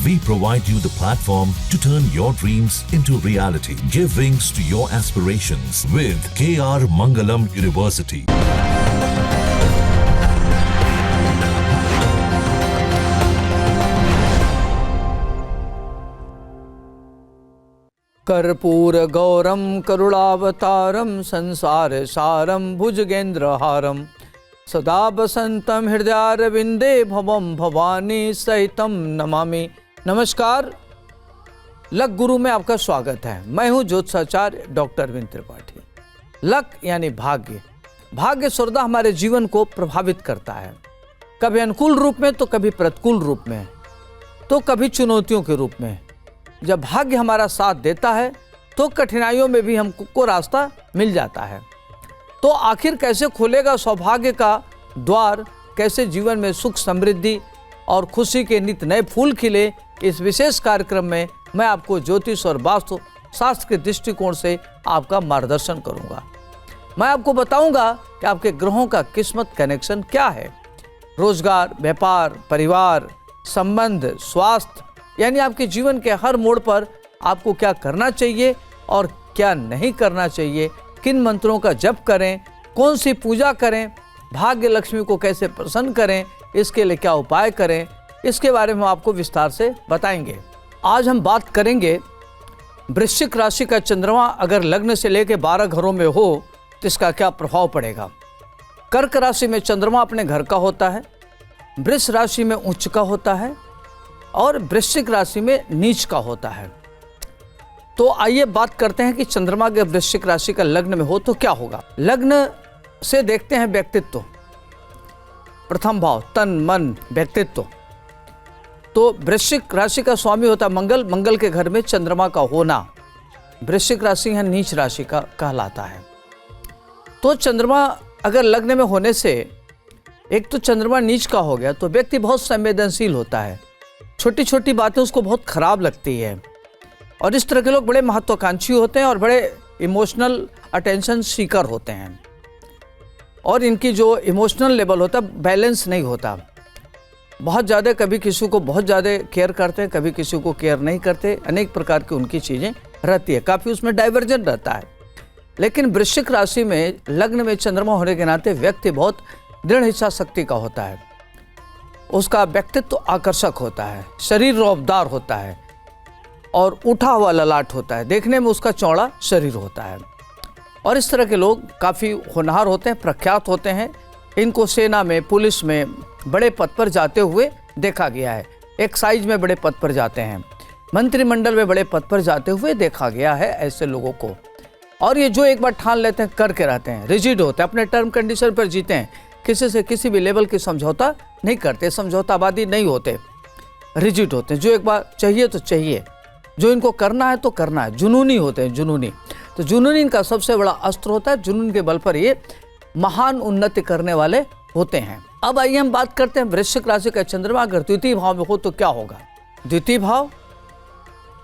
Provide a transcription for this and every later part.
We provide you the platform to turn your dreams into reality. Give wings to your aspirations with KR Mangalam University. कर्पूर गौरम करुणावतारम संसार सारम भुजगेंद्रहारम सदा बसंतम हृदयारविंदे भवम भवानी सहितम नमामि। नमस्कार, luck गुरु में आपका स्वागत है। मैं हूं ज्योतिषाचार्य डॉक्टर अरविंद त्रिपाठी। लक यानी भाग्य। भाग्य सर्वदा हमारे जीवन को प्रभावित करता है, कभी अनुकूल रूप में तो कभी प्रतिकूल रूप में, तो कभी चुनौतियों के रूप में। जब भाग्य हमारा साथ देता है तो कठिनाइयों में भी हमको रास्ता मिल जाता है। तो आखिर कैसे खोलेगा सौभाग्य का द्वार, कैसे जीवन में सुख समृद्धि और खुशी के नित नए फूल खिले, इस विशेष कार्यक्रम में मैं आपको ज्योतिष और वास्तु शास्त्र के दृष्टिकोण से आपका मार्गदर्शन करूंगा। मैं आपको बताऊंगा कि आपके ग्रहों का किस्मत कनेक्शन क्या है। रोजगार, व्यापार, परिवार, संबंध, स्वास्थ्य, यानी आपके जीवन के हर मोड़ पर आपको क्या करना चाहिए और क्या नहीं करना चाहिए, किन मंत्रों का जप करें, कौन सी पूजा करें, भाग्य लक्ष्मी को कैसे प्रसन्न करें, इसके लिए क्या उपाय करें, इसके बारे में आपको विस्तार से बताएंगे। आज हम बात करेंगे वृश्चिक राशि का चंद्रमा अगर लग्न से लेकर 12 घरों में हो तो इसका क्या प्रभाव पड़ेगा। कर्क राशि में चंद्रमा अपने घर का होता है, वृष राशि में उच्च का होता है और वृश्चिक राशि में नीच का होता है। तो आइए बात करते हैं कि चंद्रमा के वृश्चिक राशि का लग्न में हो तो क्या होगा। लग्न से देखते हैं व्यक्तित्व, प्रथम भाव तन मन व्यक्तित्व। तो वृश्चिक राशि का स्वामी होता मंगल, मंगल के घर में चंद्रमा का होना वृश्चिक राशि है नीच राशि का कहलाता है। तो चंद्रमा अगर लग्न में होने से, एक तो चंद्रमा नीच का हो गया तो व्यक्ति बहुत संवेदनशील होता है, छोटी छोटी बातें उसको बहुत खराब लगती है और इस तरह के लोग बड़े महत्वाकांक्षी होते हैं और बड़े इमोशनल अटेंशन सीकर होते हैं और इनकी जो इमोशनल लेवल होता है बैलेंस नहीं होता। बहुत ज़्यादा कभी किसी को बहुत ज़्यादा केयर करते हैं, कभी किसी को केयर नहीं करते, अनेक प्रकार की उनकी चीज़ें रहती है, काफ़ी उसमें डाइवर्जन रहता है। लेकिन वृश्चिक राशि में लग्न में चंद्रमा होने के नाते व्यक्ति बहुत दृढ़ इच्छा शक्ति का होता है, उसका व्यक्तित्व आकर्षक होता है, शरीर रौबदार होता है और उठा हुआ ललाट होता है, देखने में उसका चौड़ा शरीर होता है और इस तरह के लोग काफ़ी होनहार होते हैं, प्रख्यात होते हैं। इनको सेना में, पुलिस में बड़े पद पर जाते हुए देखा गया है, एक्साइज में बड़े पद पर जाते हैं, मंत्रिमंडल में बड़े पद पर जाते हुए देखा गया है ऐसे लोगों को। और ये जो एक बार ठान लेते हैं करके रहते हैं, रिजिड होते हैं, अपने टर्म कंडीशन पर जीते हैं, किसी से किसी भी लेवल की समझौता नहीं करते, समझौतावादी नहीं होते, रिजिड होते हैं। जो एक बार चाहिए तो चाहिए, जो इनको करना है तो करना है, जुनूनी होते हैं, जुनूनी। तो जुनूनी इनका सबसे बड़ा अस्त्र होता है, जुनून के बल पर ये महान उन्नति करने वाले होते हैं। अब आइए हम बात करते हैं वृश्चिक राशि का चंद्रमा अगर द्वितीय भाव में हो तो क्या होगा। द्वितीय भाव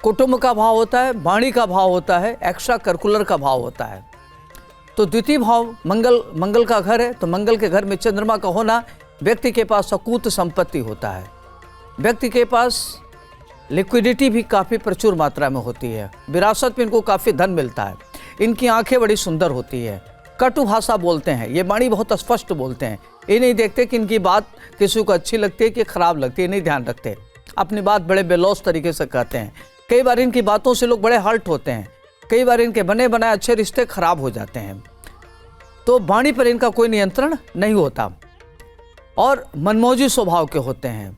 कुटुंब का भाव होता है, वाणी का भाव होता है, एक्स्ट्रा करिकुलर का भाव होता है। तो द्वितीय भाव मंगल का घर है, तो मंगल के घर में चंद्रमा का होना व्यक्ति के पास अकूत संपत्ति होता है, व्यक्ति के पास लिक्विडिटी भी काफ़ी प्रचुर मात्रा में होती है, विरासत में इनको काफ़ी धन मिलता है, इनकी आंखें बड़ी सुंदर होती है, कटु भाषा बोलते हैं, ये वाणी बहुत स्पष्ट बोलते हैं, ये नहीं देखते कि इनकी बात किसी को अच्छी लगती है कि खराब लगती है, नहीं ध्यान रखते, अपनी बात बड़े बेलौस तरीके से कहते हैं। कई बार इनकी बातों से लोग बड़े हर्ट होते हैं, कई बार इनके बने बनाए अच्छे रिश्ते खराब हो जाते हैं। तो वाणी पर इनका कोई नियंत्रण नहीं होता और मनमौजी स्वभाव के होते हैं।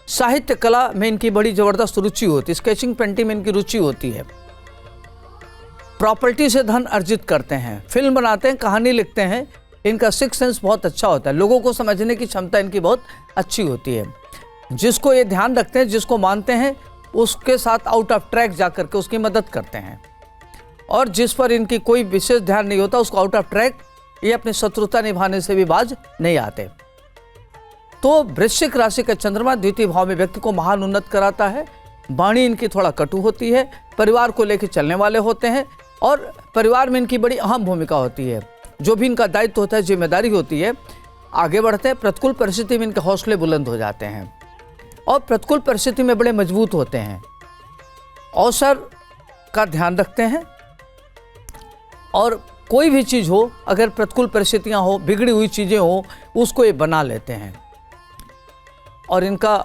साहित्य कला में इनकी बड़ी जबरदस्त रुचि होती है, स्केचिंग पेंटिंग में इनकी रुचि होती है। प्रॉपर्टी से धन अर्जित करते हैं, फिल्म बनाते हैं, कहानी लिखते हैं, इनका सिक्स सेंस बहुत अच्छा होता है, लोगों को समझने की क्षमता इनकी बहुत अच्छी होती है। जिसको ये ध्यान रखते हैं, जिसको मानते हैं, उसके साथ आउट ऑफ ट्रैक जा करके उसकी मदद करते हैं और जिस पर इनकी कोई विशेष ध्यान नहीं होता उसको आउट ऑफ ट्रैक ये अपनी शत्रुता निभाने से भी बाज नहीं आते। तो वृश्चिक राशि का चंद्रमा द्वितीय भाव में व्यक्ति को महान उन्नत कराता है। वाणी इनकी थोड़ा कटु होती है, परिवार को लेकर चलने वाले होते हैं और परिवार में इनकी बड़ी अहम भूमिका होती है। जो भी इनका दायित्व होता है, जिम्मेदारी होती है, आगे बढ़ते हैं। प्रतिकूल परिस्थिति में इनके हौसले बुलंद हो जाते हैं और प्रतिकूल परिस्थिति में बड़े मजबूत होते हैं, अवसर का ध्यान रखते हैं और कोई भी चीज़ हो, अगर प्रतिकूल परिस्थितियां हो, बिगड़ी हुई चीज़ें हो, उसको ये बना लेते हैं। और इनका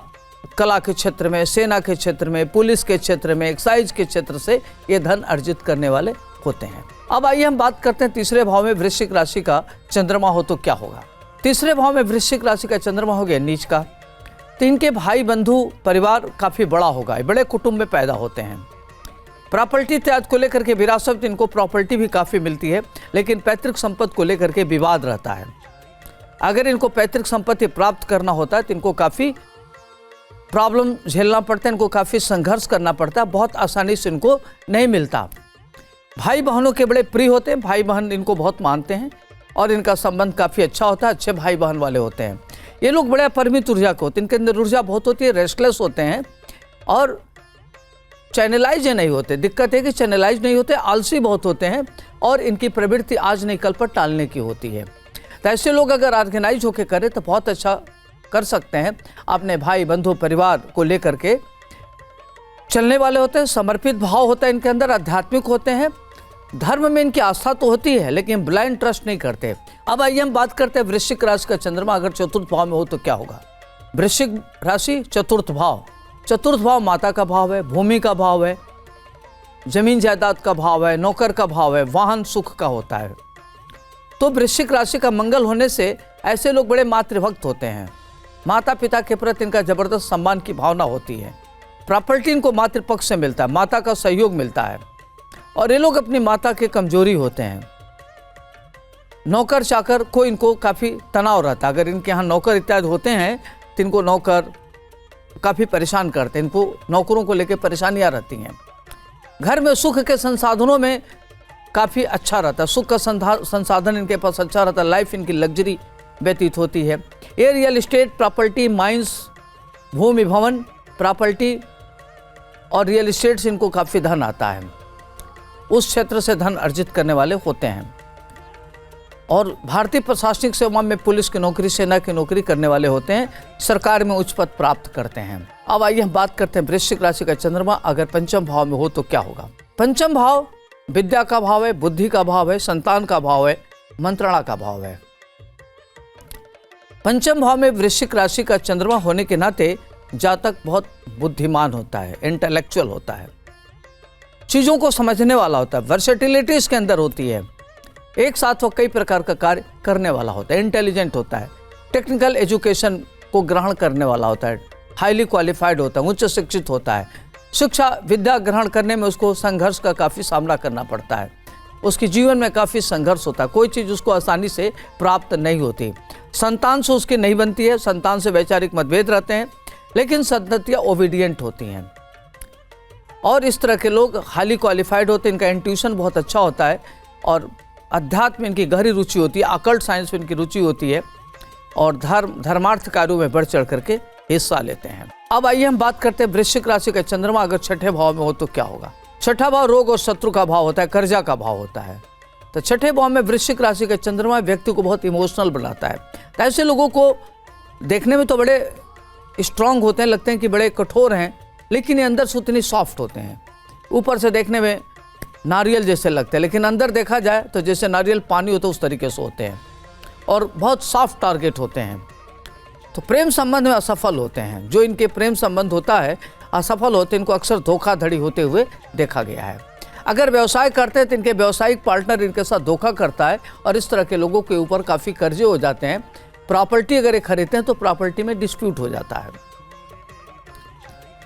कला के क्षेत्र में, सेना के क्षेत्र में, पुलिस के क्षेत्र में, एक्साइज के क्षेत्र से ये धन अर्जित करने वाले होते हैं। अब आइए हम बात करते हैं तीसरे भाव में वृश्चिक राशि का चंद्रमा हो तो क्या होगा। तीसरे भाव में वृश्चिक राशि का चंद्रमा हो गया नीच का, तो इनके भाई बंधु परिवार काफ़ी बड़ा होगा, बड़े कुटुंब में पैदा होते हैं। प्रॉपर्टी इत्यादि को लेकर के विरासत, इनको प्रॉपर्टी भी काफ़ी मिलती है, लेकिन पैतृक संपत्ति को लेकर के विवाद रहता है। अगर इनको पैतृक संपत्ति प्राप्त करना होता है तो इनको काफ़ी प्रॉब्लम झेलना पड़ता है, इनको काफ़ी संघर्ष करना पड़ता है, बहुत आसानी से इनको नहीं मिलता। भाई बहनों के बड़े प्रिय होते हैं, भाई बहन इनको बहुत मानते हैं और इनका संबंध काफ़ी अच्छा होता है, अच्छे भाई बहन वाले होते हैं। ये लोग बड़े अपरिमित ऊर्जा के होते हैं, इनके अंदर ऊर्जा बहुत होती है, रेस्टलेस होते हैं और चैनलाइज नहीं होते। दिक्कत है कि चैनलाइज नहीं होते, आलसी बहुत होते हैं और इनकी प्रवृत्ति आज नहीं कल पर टालने की होती है। तो ऐसे लोग अगर ऑर्गेनाइज होकर करें तो बहुत अच्छा कर सकते हैं। अपने भाई बंधु परिवार को लेकर के चलने वाले होते हैं, समर्पित भाव होता है इनके अंदर, आध्यात्मिक होते हैं, धर्म में इनकी आस्था तो होती है लेकिन ब्लाइंड ट्रस्ट नहीं करते। अब आइए हम बात करते हैं वृश्चिक राशि का चंद्रमा अगर चतुर्थ भाव में हो तो क्या होगा। वृश्चिक राशि चतुर्थ भाव, चतुर्थ भाव माता का भाव है, भूमि का भाव है, जमीन जायदाद का भाव है, नौकर का भाव है, वाहन सुख का होता है। तो वृश्चिक राशि का मंगल होने से ऐसे लोग बड़े मातृभक्त होते हैं, माता पिता के प्रति इनका जबरदस्त सम्मान की भावना होती है। प्रॉपर्टी इनको मातृपक्ष से मिलता है, माता का सहयोग मिलता है और ये लोग अपनी माता के कमजोरी होते हैं। नौकर चाकर को इनको काफ़ी तनाव रहता है, अगर इनके यहाँ नौकर इत्यादि होते हैं तो इनको नौकर काफ़ी परेशान करते हैं, इनको नौकरों को लेकर परेशानियाँ रहती हैं। घर में सुख के संसाधनों में काफ़ी अच्छा रहता है, सुख का संसाधन इनके पास अच्छा रहता है, लाइफ इनकी लग्जरी व्यतीत होती है। ये रियल इस्टेट, प्रॉपर्टी, माइंस, भूमि भवन, प्रॉपर्टी और रियल इस्टेट से इनको काफ़ी धन आता है, उस क्षेत्र से धन अर्जित करने वाले होते हैं। और भारतीय प्रशासनिक सेवा में पुलिस की नौकरी, सेना की नौकरी करने वाले होते हैं, सरकार में उच्च पद प्राप्त करते हैं। अब आइए हम बात करते हैं वृश्चिक राशि का चंद्रमा अगर पंचम भाव में हो तो क्या होगा। पंचम भाव विद्या का भाव है, बुद्धि का भाव है, संतान का भाव है, मंत्रणा का भाव है। पंचम भाव में वृश्चिक राशि का चंद्रमा होने के नाते जातक बहुत बुद्धिमान होता है, इंटेलेक्चुअल होता है, चीज़ों को समझने वाला होता है, वर्सेटिलिटी इसके अंदर होती है, एक साथ वो कई प्रकार का कार्य करने वाला होता है, इंटेलिजेंट होता है, टेक्निकल एजुकेशन को ग्रहण करने वाला होता है, हाईली क्वालिफाइड होता है, उच्च शिक्षित होता है। शिक्षा विद्या ग्रहण करने में उसको संघर्ष का काफ़ी सामना करना पड़ता है, उसके जीवन में काफ़ी संघर्ष होता है, कोई चीज़ उसको आसानी से प्राप्त नहीं होती। संतान से उसकी नहीं बनती है, संतान से वैचारिक मतभेद रहते हैं, लेकिन संततियाँ ओबीडियंट होती हैं और इस तरह के लोग हाईली क्वालिफाइड होते हैं, इनका इंट्यूशन बहुत अच्छा होता है और अध्यात्म में इनकी गहरी रुचि होती है, अकल्ट साइंस में इनकी रुचि होती है और धर्मार्थ कार्यों में बढ़ चढ़ करके हिस्सा लेते हैं। अब आइए हम बात करते हैं वृश्चिक राशि का चंद्रमा अगर छठे भाव में हो तो क्या होगा। छठा भाव रोग और शत्रु का भाव होता है, कर्जा का भाव होता है। तो छठे भाव में वृश्चिक राशि का चंद्रमा व्यक्ति को बहुत इमोशनल बनाता है। तो ऐसे लोगों को देखने में तो बड़े स्ट्रांग होते हैं, लगते हैं कि बड़े कठोर हैं, लेकिन ये अंदर से उतनी सॉफ्ट होते हैं। ऊपर से देखने में नारियल जैसे लगते हैं, लेकिन अंदर देखा जाए तो जैसे नारियल पानी होता है उस तरीके से होते हैं और बहुत सॉफ्ट टारगेट होते हैं। तो प्रेम संबंध में असफल होते हैं, जो इनके प्रेम संबंध होता है असफल होते हैं, इनको अक्सर धोखाधड़ी होते हुए देखा गया है। अगर व्यवसाय करते हैं तो इनके व्यावसायिक पार्टनर इनके साथ धोखा करता है और इस तरह के लोगों के ऊपर काफ़ी कर्जे हो जाते हैं। प्रॉपर्टी अगर ये खरीदते हैं तो प्रॉपर्टी में डिस्प्यूट हो जाता है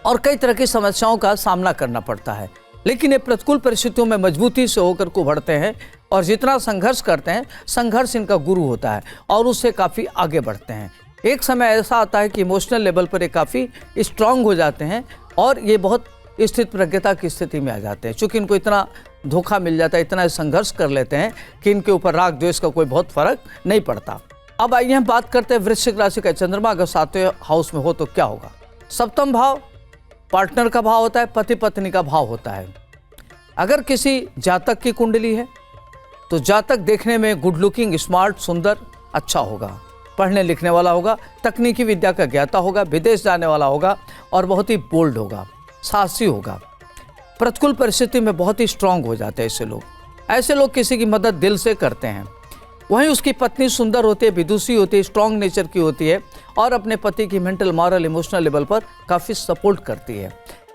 और कई तरह की समस्याओं का सामना करना पड़ता है, लेकिन ये प्रतिकूल परिस्थितियों में मजबूती से होकर को बढ़ते हैं और जितना संघर्ष करते हैं, संघर्ष इनका गुरु होता है और उससे काफ़ी आगे बढ़ते हैं। एक समय ऐसा आता है कि इमोशनल लेवल पर ये काफ़ी स्ट्रांग हो जाते हैं और ये बहुत स्थित प्रज्ञता की स्थिति में आ जाते हैं, चूँकि इनको इतना धोखा मिल जाता है, इतना संघर्ष कर लेते हैं कि इनके ऊपर राग द्वेष का कोई बहुत फर्क नहीं पड़ता। अब आइए हम बात करते हैं वृश्चिक राशि का चंद्रमा अगर सातवें हाउस में हो तो क्या होगा। सप्तम भाव पार्टनर का भाव होता है, पति पत्नी का भाव होता है। अगर किसी जातक की कुंडली है तो जातक देखने में गुड लुकिंग, स्मार्ट, सुंदर, अच्छा होगा। पढ़ने लिखने वाला होगा, तकनीकी विद्या का ज्ञाता होगा, विदेश जाने वाला होगा और बहुत ही बोल्ड होगा, साहसी होगा। प्रतिकूल परिस्थिति में बहुत ही स्ट्रांग हो जाते हैं ऐसे लोग किसी की मदद दिल से करते हैं। वहीं उसकी पत्नी सुंदर होती है, विदुषी होती है, स्ट्रांग नेचर की होती है और अपने पति की मेंटल, मॉरल, इमोशनल लेवल पर काफ़ी सपोर्ट करती है।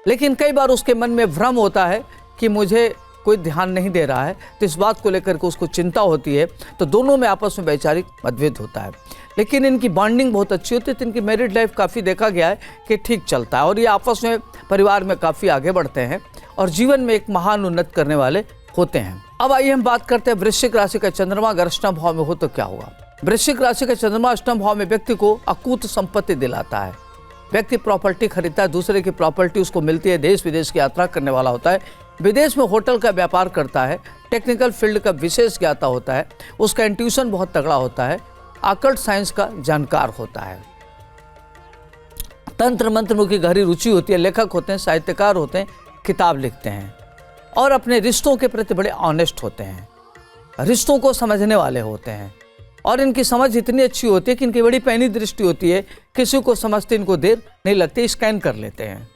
लेकिन कई बार उसके मन में भ्रम होता है कि मुझे कोई ध्यान नहीं दे रहा है, तो इस बात को लेकर के उसको चिंता होती है, तो दोनों में आपस में वैचारिक मतभेद होता है। लेकिन इनकी बॉन्डिंग बहुत अच्छी होती है, तो इनकी मैरिड लाइफ काफ़ी देखा गया है कि ठीक चलता है और ये आपस में परिवार में काफ़ी आगे बढ़ते हैं और जीवन में एक महान उन्नत करने वाले होते हैं। अब आइए हम बात करते हैं वृश्चिक राशि का चंद्रमा अगर अष्टम भाव में हो तो क्या होगा। वृश्चिक राशि का चंद्रमा अष्टम भाव में व्यक्ति को अकूत संपत्ति दिलाता है। व्यक्ति प्रॉपर्टी खरीदता है, दूसरे की प्रॉपर्टी उसको मिलती है, देश विदेश की यात्रा करने वाला होता है, विदेश में होटल का व्यापार करता है, टेक्निकल फील्ड का विशेष ज्ञाता होता है, उसका इंट्यूशन बहुत तगड़ा होता है, ऑकल्ट साइंस का जानकार होता है, तंत्र मंत्र की गहरी रुचि होती है, लेखक होते हैं, साहित्यकार होते हैं, किताब लिखते हैं और अपने रिश्तों के प्रति बड़े ऑनेस्ट होते हैं, रिश्तों को समझने वाले होते हैं और इनकी समझ इतनी अच्छी होती है कि इनकी बड़ी पैनी दृष्टि होती है, किसी को समझते इनको देर नहीं लगती, स्कैन कर लेते हैं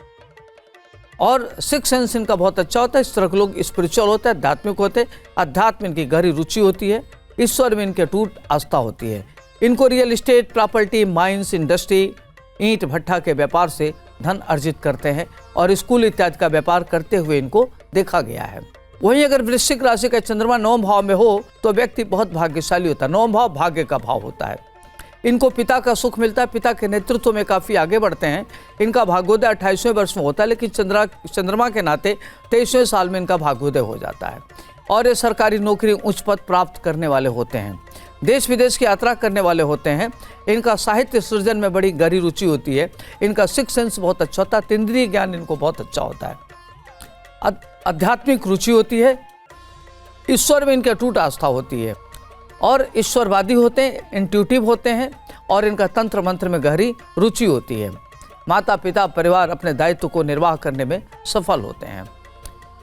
और सिक्स सेंस इनका बहुत अच्छा होता है। इस तरह के लोग स्पिरिचुअल होते हैं, आध्यात्मिक होते हैं, अध्यात्म इनकी गहरी रुचि होती है, ईश्वर में इनके टूट आस्था होती है। इनको real estate, property, mines, industry, ईंट भट्ठा के व्यापार से धन अर्जित करते हैं और स्कूल इत्यादि का व्यापार करते हुए इनको देखा गया है। वहीं अगर वृश्चिक राशि का चंद्रमा नवम भाव में हो तो व्यक्ति बहुत भाग्यशाली होता है। नवम भाव भाग्य का भाव होता है। इनको पिता का सुख मिलता है, पिता के नेतृत्व में काफ़ी आगे बढ़ते हैं। इनका भाग्योदय 28वें वर्ष में होता है, लेकिन चंद्रमा के नाते 23वें साल में इनका भाग्योदय हो जाता है और ये सरकारी नौकरी, उच्च पद प्राप्त करने वाले होते हैं, देश विदेश की यात्रा करने वाले होते हैं। इनका साहित्य सृजन में बड़ी गहरी रुचि होती है। इनका सिक्स सेंस बहुत अच्छा होता है, तीन्द्रिय ज्ञान इनको बहुत अच्छा होता है, आध्यात्मिक रुचि होती है, ईश्वर में इनकी अटूट आस्था होती है और ईश्वरवादी होते हैं, इंट्यूटिव होते हैं और इनका तंत्र मंत्र में गहरी रुचि होती है। माता पिता परिवार अपने दायित्व को निर्वाह करने में सफल होते हैं।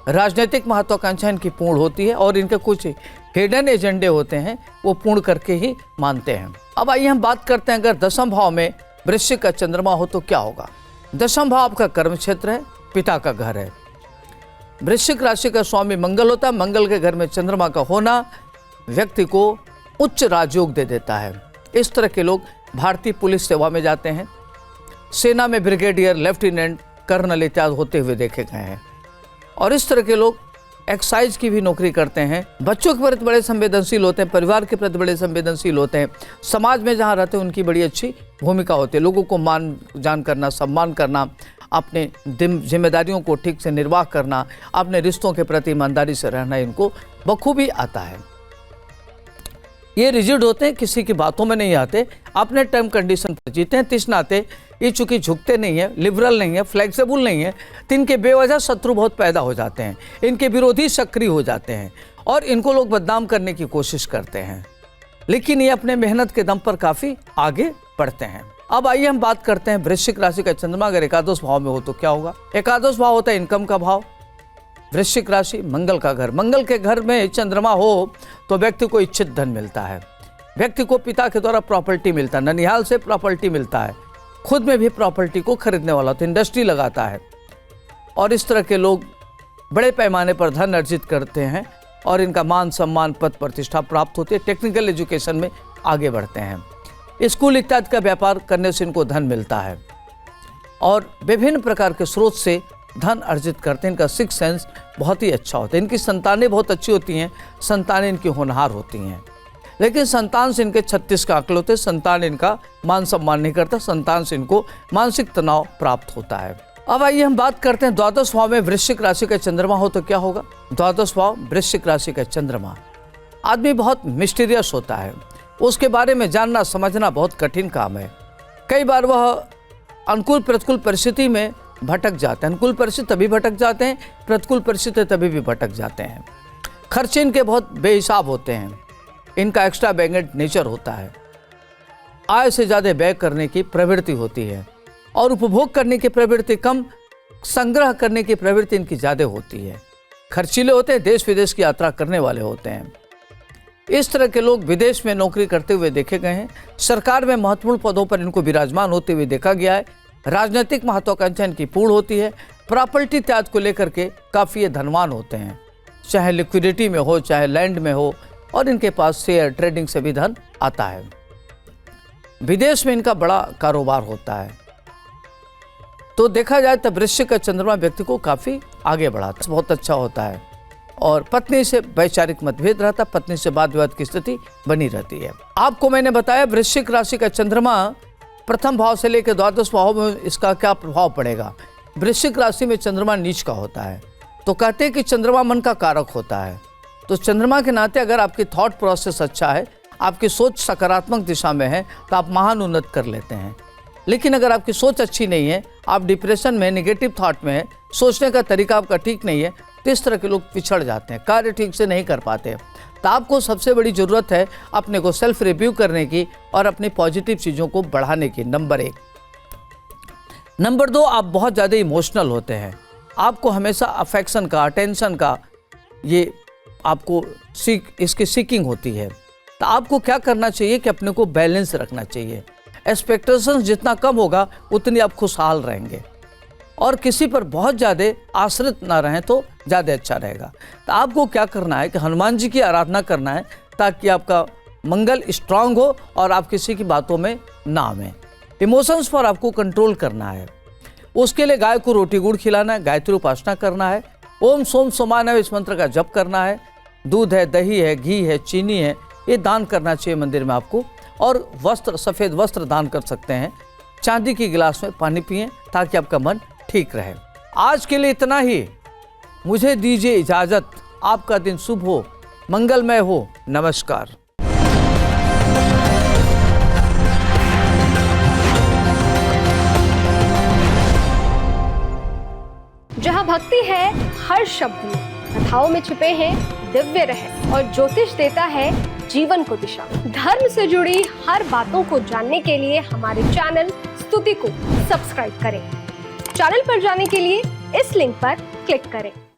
राजनीतिक महत्वाकांक्षा इनकी पूर्ण होती है और इनके कुछ हिडन एजेंडे होते हैं वो पूर्ण करके ही मानते हैं। अब आइए हम बात करते हैं अगर दशम भाव में वृश्चिक का चंद्रमा हो तो क्या होगा। दशम भाव आपका कर्म क्षेत्र है, पिता का घर है। वृश्चिक राशि का स्वामी मंगल होता है। मंगल के घर में चंद्रमा का होना व्यक्ति को उच्च राजयोग दे देता है। इस तरह के लोग भारतीय पुलिस सेवा में जाते हैं, सेना में ब्रिगेडियर, लेफ्टिनेंट, कर्नल इत्यादि होते हुए देखे गए हैं और इस तरह के लोग एक्साइज की भी नौकरी करते हैं। बच्चों के प्रति बड़े संवेदनशील होते हैं, परिवार के प्रति बड़े संवेदनशील होते हैं, समाज में जहाँ रहते हैं उनकी बड़ी अच्छी भूमिका होती है। लोगों को मान जान करना, सम्मान करना, अपने जिम्मेदारियों को ठीक से निर्वाह करना, अपने रिश्तों के प्रति ईमानदारी से रहना इनको बखूबी आता है। ये रिजिड होते हैं, किसी की बातों में नहीं आते, अपने टर्म कंडीशन पर जीते हैं। तिस नाते ये चूँकि झुकते नहीं है, लिबरल नहीं है, फ्लेक्सिबल नहीं है, तो इनके बेवजह शत्रु बहुत पैदा हो जाते हैं, इनके विरोधी सक्रिय हो जाते हैं और इनको लोग बदनाम करने की कोशिश करते हैं, लेकिन ये अपने मेहनत के दम पर काफ़ी आगे बढ़ते हैं। अब आइए हम बात करते हैं वृश्चिक राशि का चंद्रमा अगर एकादश भाव में हो तो क्या होगा। एकादश भाव होता है इनकम का भाव। वृश्चिक राशि मंगल का घर, मंगल के घर में चंद्रमा हो तो व्यक्ति को इच्छित धन मिलता है, व्यक्ति को पिता के द्वारा प्रॉपर्टी मिलता है, ननिहाल से प्रॉपर्टी मिलता है, खुद में भी प्रॉपर्टी को खरीदने वाला तो इंडस्ट्री लगाता है और इस तरह के लोग बड़े पैमाने पर धन अर्जित करते हैं और इनका मान सम्मान, पद प्रतिष्ठा प्राप्त होती है। टेक्निकल एजुकेशन में आगे बढ़ते हैं, स्कूल इत्यादि का व्यापार करने से इनको धन मिलता है और विभिन्न प्रकार के स्रोत से धन अर्जित करते हैं। इनका सिक्स सेंस बहुत ही अच्छा होता है। इनकी संतानें बहुत अच्छी होती हैं, संतानें इनकी होनहार होती हैं, लेकिन संतान से इनके 36 का अकल होते हैं। संतान इनका मान सम्मान नहीं करता, संतान से इनको मानसिक तनाव प्राप्त होता है। अब आइए हम बात करते हैं द्वादश भाव में वृश्चिक राशि का चंद्रमा हो तो क्या होगा। द्वादश भाव वृश्चिक राशि का चंद्रमा, आदमी बहुत मिस्टीरियस होता है, उसके बारे में जानना समझना बहुत कठिन काम है। कई बार वह अनुकूल प्रतिकूल परिस्थिति में भटक जाते हैं। अनुकूल परिस्थिति तभी भटक जाते हैं, प्रतिकूल परिस्थिति तभी भी भटक जाते हैं। खर्चे इनके बहुत बेहिसाब होते हैं, इनका एक्स्ट्रा बैगेंट नेचर होता है, आय से ज़्यादा व्यय करने की प्रवृत्ति होती है और उपभोग करने की प्रवृत्ति कम, संग्रह करने की प्रवृत्ति इनकी ज़्यादा होती है। खर्चीले होते हैं, देश विदेश की यात्रा करने वाले होते हैं। इस तरह के लोग विदेश में नौकरी करते हुए देखे गए हैं। सरकार में महत्वपूर्ण पदों पर इनको विराजमान होते हुए देखा गया है। राजनीतिक महत्वाकांक्षा इनकी पूर्ण होती है। प्रॉपर्टी त्याग को लेकर के काफ़ी ये धनवान होते हैं, चाहे लिक्विडिटी में हो चाहे लैंड में हो, और इनके पास शेयर ट्रेडिंग से भी धन आता है। विदेश में इनका बड़ा कारोबार होता है। तो देखा जाए तो वृश्चिक का चंद्रमा व्यक्ति को काफ़ी आगे बढ़ाता है, बहुत अच्छा होता है। और पत्नी से वैचारिक मतभेद रहता, पत्नी से वाद विवाद की स्थिति बनी रहती है। आपको मैंने बताया वृश्चिक राशि का चंद्रमा प्रथम भाव से लेकर द्वादश भाव में इसका क्या प्रभाव पड़ेगा। वृश्चिक राशि में चंद्रमा नीच का होता है, तो कहते हैं कि चंद्रमा मन का कारक होता है। तो चंद्रमा के नाते अगर आपकी थॉट प्रोसेस अच्छा है, आपकी सोच सकारात्मक दिशा में है, तो आप महान उन्नत कर लेते हैं। लेकिन अगर आपकी सोच अच्छी नहीं है, आप डिप्रेशन में, नेगेटिव थॉट में है, सोचने का तरीका आपका ठीक नहीं है, तो इस तरह के लोग पिछड़ जाते हैं, कार्य ठीक से नहीं कर पाते। तो आपको सबसे बड़ी ज़रूरत है अपने को सेल्फ रिव्यू करने की और अपनी पॉजिटिव चीज़ों को बढ़ाने की, नंबर 1। नंबर 2, आप बहुत ज़्यादा इमोशनल होते हैं। आपको हमेशा अफेक्शन का, अटेंशन का, ये आपको इसकी सीकिंग होती है। तो आपको क्या करना चाहिए कि अपने को बैलेंस रखना चाहिए। एक्सपेक्टेशंस जितना कम होगा उतनी आप खुशहाल रहेंगे, और किसी पर बहुत ज़्यादा आश्रित ना रहें तो ज़्यादा अच्छा रहेगा। तो आपको क्या करना है कि हनुमान जी की आराधना करना है, ताकि आपका मंगल स्ट्रांग हो और आप किसी की बातों में ना आवें। इमोशंस पर आपको कंट्रोल करना है। उसके लिए गाय को रोटी गुड़ खिलाना है, गायत्री उपासना करना है, ओम सोम सोमानव इस मंत्र का जप करना है। दूध है, दही है, घी है, चीनी है, ये दान करना चाहिए मंदिर में आपको। और वस्त्र, सफ़ेद वस्त्र दान कर सकते हैं। चांदी की गिलास में पानी पिएं ताकि आपका मन ठीक रहे। आज के लिए इतना ही, मुझे दीजिए इजाज़त। आपका दिन शुभ हो, मंगलमय हो। नमस्कार। जहाँ भक्ति है हर शब्द में, कथाओं में छुपे हैं दिव्य रहस्य, और ज्योतिष देता है जीवन को दिशा। धर्म से जुड़ी हर बातों को जानने के लिए हमारे चैनल स्तुति को सब्सक्राइब करें। चैनल पर जाने के लिए इस लिंक पर क्लिक करें।